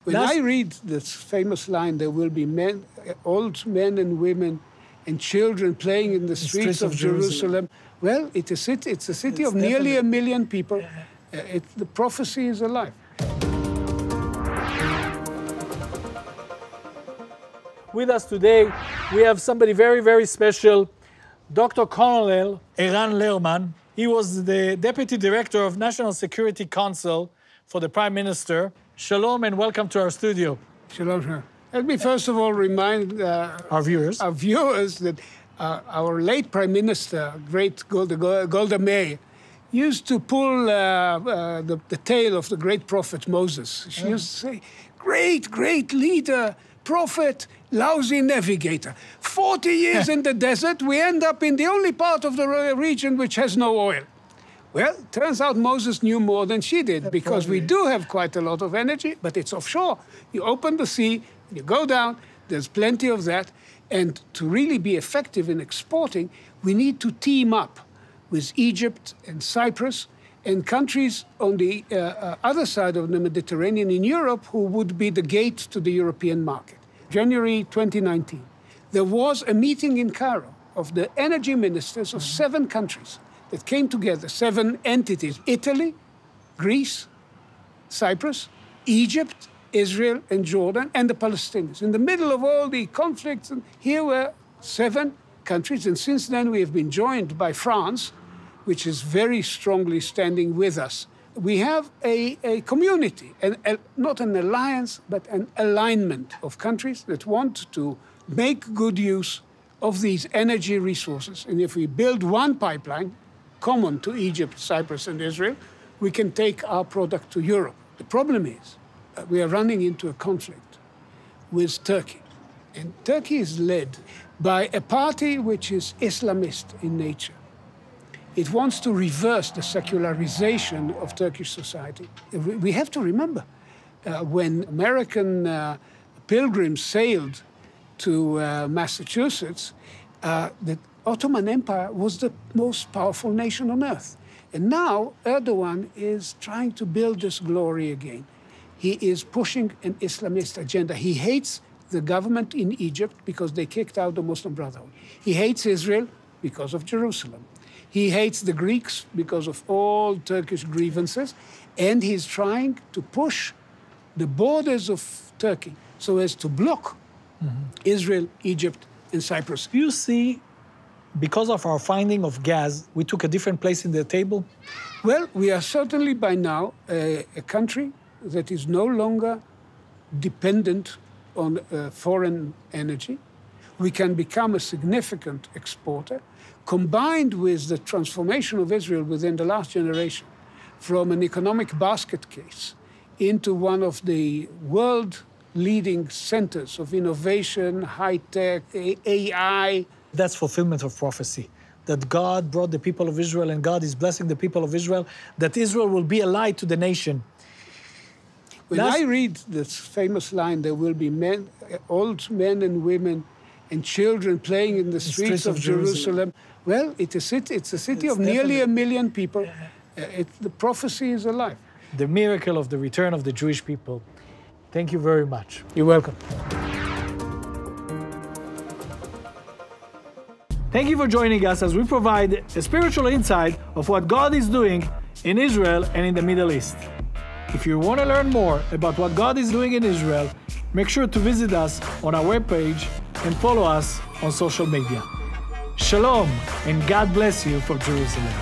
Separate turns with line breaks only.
When I read this famous line, there will be men, old men and women and children playing in the streets of Jerusalem. Well, it's a city of nearly 1 million people. The prophecy is alive.
With us today, we have somebody very, very special, Dr. Colonel Eran Lerman. He was the Deputy Director of National Security Council for the Prime Minister. Shalom and welcome to our studio.
Shalom, sir. Let me first of all remind
our viewers
that our late Prime Minister, great Golda Meir, used to pull the tail of the great prophet Moses. She used to say, great, great leader, prophet, lousy navigator. 40 years in the desert, we end up in the only part of the region which has no oil. Well, turns out Moses knew more than she did, because we do have quite a lot of energy, but it's offshore. You open the sea, you go down, there's plenty of that. And to really be effective in exporting, we need to team up with Egypt and Cyprus and countries on the other side of the Mediterranean in Europe who would be the gate to the European market. January 2019, there was a meeting in Cairo of the energy ministers of 7 countries that came together, 7 entities: Italy, Greece, Cyprus, Egypt, Israel, and Jordan, and the Palestinians. In the middle of all the conflicts, and here were 7 countries, and since then we have been joined by France, which is very strongly standing with us. We have a community, not an alliance, but an alignment of countries that want to make good use of these energy resources. And if we build one pipeline, common to Egypt, Cyprus, and Israel, we can take our product to Europe. The problem is we are running into a conflict with Turkey. And Turkey is led by a party which is Islamist in nature. It wants to reverse the secularization of Turkish society. We have to remember, when American pilgrims sailed to Massachusetts, the Ottoman Empire was the most powerful nation on earth. And now Erdogan is trying to build this glory again. He is pushing an Islamist agenda. He hates the government in Egypt because they kicked out the Muslim Brotherhood. He hates Israel because of Jerusalem. He hates the Greeks because of all Turkish grievances. And he's trying to push the borders of Turkey so as to block Israel, Egypt, and Cyprus.
You see, because of our finding of gas, we took a different place in the table?
Well, we are certainly by now a country that is no longer dependent on foreign energy. We can become a significant exporter, combined with the transformation of Israel within the last generation from an economic basket case into one of the world-leading centers of innovation, high-tech, AI.
That's fulfillment of prophecy, that God brought the people of Israel and God is blessing the people of Israel, that Israel will be a light to the nation.
When I read this famous line, there will be old men and women and children playing in the streets of Jerusalem. Well, it's a city of nearly 1 million people. The prophecy is alive.
The miracle of the return of the Jewish people. Thank you very much.
You're welcome.
Thank you for joining us as we provide a spiritual insight of what God is doing in Israel and in the Middle East. If you want to learn more about what God is doing in Israel, make sure to visit us on our webpage and follow us on social media. Shalom, and God bless you from Jerusalem.